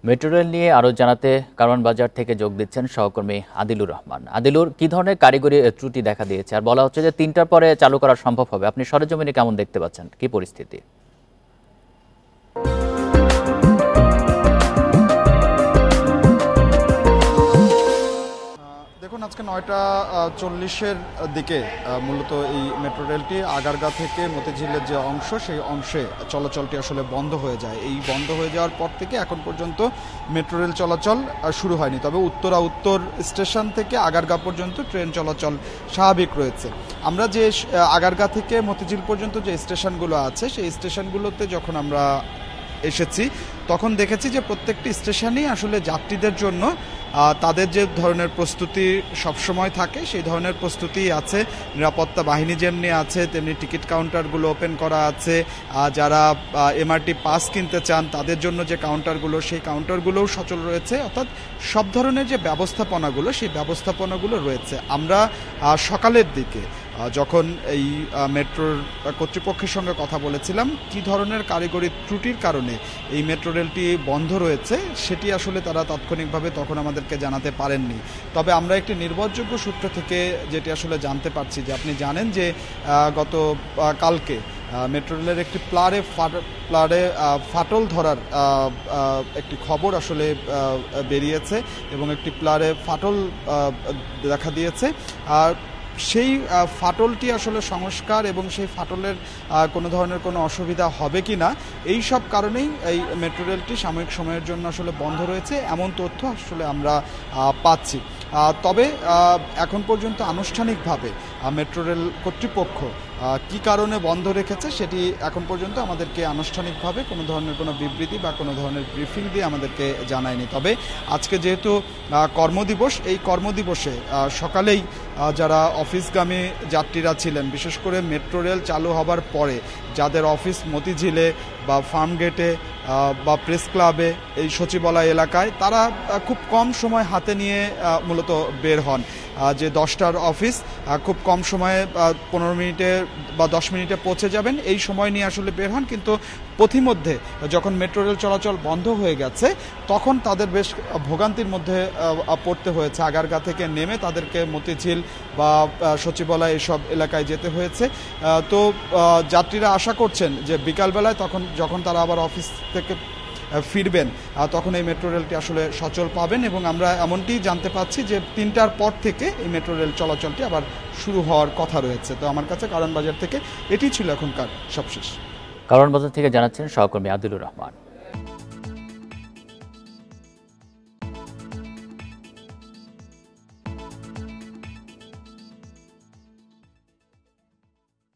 Metro rail নিয়ে আরও জানাতে কারওয়ান বাজার থেকে যোগ দিচ্ছেন সহকর্মী আদিলুর রহমান। আদিলুর, কি ধরনের কারিগরি ত্রুটি দেখা দিয়েছে আর বলা হচ্ছে যে ৩টার পরে চালু করা সম্ভব হবে, আপনি সরেজমিনে কেমন দেখতে পাচ্ছেন, কি পরিস্থিতি? দেখুন, আজকে ৯টা ৪০-এর দিকে মূলত এই মেট্রো রেলটি আগারগাঁ থেকে মতিঝিলের যে অংশ, সেই অংশে চলাচলটি আসলে বন্ধ হয়ে যায়। এই বন্ধ হয়ে যাওয়ার পর থেকে এখন পর্যন্ত মেট্রো রেল চলাচল শুরু হয়নি। তবে উত্তর স্টেশন থেকে আগারগাঁ পর্যন্ত ট্রেন চলাচল স্বাভাবিক রয়েছে। আমরা যে আগারগাঁ থেকে মতিঝিল পর্যন্ত যে স্টেশনগুলো আছে, সেই স্টেশনগুলোতে যখন আমরা এসেছি তখন দেখেছি যে প্রত্যেকটি স্টেশনেই আসলে যাত্রীদের জন্য তাদের যে ধরনের প্রস্তুতি সবসময় থাকে সেই ধরনের প্রস্তুতি আছে। নিরাপত্তা বাহিনী যেমনি আছে তেমনি টিকিট কাউন্টারগুলো ওপেন করা আছে। যারা এমআরটি পাস কিনতে চান তাদের জন্য যে কাউন্টারগুলো, সেই কাউন্টারগুলোও সচল রয়েছে। অর্থাৎ সব ধরনের যে ব্যবস্থাপনাগুলো, সেই ব্যবস্থাপনাগুলো রয়েছে। আমরা সকালের দিকে যখন এই মেট্রোর কর্তৃপক্ষের সঙ্গে কথা বলেছিলাম কী ধরনের কারিগরি ত্রুটির কারণে এই মেট্রো রেলটি বন্ধ রয়েছে, সেটি আসলে তারা তাৎক্ষণিকভাবে তখন আমাদেরকে জানাতে পারেননি। তবে আমরা একটি নির্ভরযোগ্য সূত্র থেকে যেটি আসলে জানতে পারছি যে আপনি জানেন যে গত কালকে মেট্রো রেলের একটি প্লারে ফাটল ধরার একটি খবর আসলে বেরিয়েছে এবং একটি প্লারে ফাটল দেখা দিয়েছে। আর সেই ফাটলটি আসলে সংস্কার এবং সেই ফাটলের কোনো ধরনের কোনো অসুবিধা হবে কি না, এই সব কারণেই এই মেট্রো রেলটি সাময়িক সময়ের জন্য আসলে বন্ধ রয়েছে, এমন তথ্য আসলে আমরা পাচ্ছি। তবে এখন পর্যন্ত আনুষ্ঠানিকভাবে মেট্রো রেল কর্তৃপক্ষ কী কারণে বন্ধ রেখেছে সেটি এখন পর্যন্ত আমাদেরকে আনুষ্ঠানিকভাবে কোনো ধরনের কোনো বিবৃতি বা কোনো ধরনের ব্রিফিং দিয়ে আমাদেরকে জানায়নি। তবে আজকে যেহেতু কর্মদিবস, এই কর্মদিবসে সকালেই যারা অফিসগামী যাত্রীরা ছিলেন, বিশেষ করে মেট্রো রেল চালু হবার পরে যাদের অফিস মতিঝিলে বা ফার্মগেটে বা প্রেস ক্লাবে, এই সচিবালয় এলাকায়, তারা খুব কম সময় হাতে নিয়ে মূলত বের হন। যে 10টার অফিস খুব কম সময়ে 15 মিনিটে বা 10 মিনিটে পৌঁছে যাবেন, এই সময় নিয়ে আসলে বের হন। কিন্তু পথিমধ্যে যখন মেট্রো রেল চলাচল বন্ধ হয়ে গেছে তখন তাদের বেশ ভোগান্তির মধ্যে পড়তে হয়েছে। আগারগাঁ থেকে নেমে তাদেরকে মতিঝিল বা সচিবালয় এসব এলাকায় যেতে হয়েছে। তো যাত্রীরা আশা করছেন যে বিকালবেলায় যখন তারা আবার অফিস থেকে ফিরবেন তখন এই মেট্রো রেলটি আসলে সচল পাবেন এবং আমরা এমনটি জানতে পাচ্ছি যে 3টার পর থেকে এই মেট্রো রেল চলাচলটি আবার শুরু হওয়ার কথা রয়েছে। তো আমার কাছে কারওয়ান বাজার থেকে এটি ছিল এখনকার সবশেষ। কারওয়ান বাজার থেকে জানাচ্ছেন সহকর্মী আদিলুর রহমান।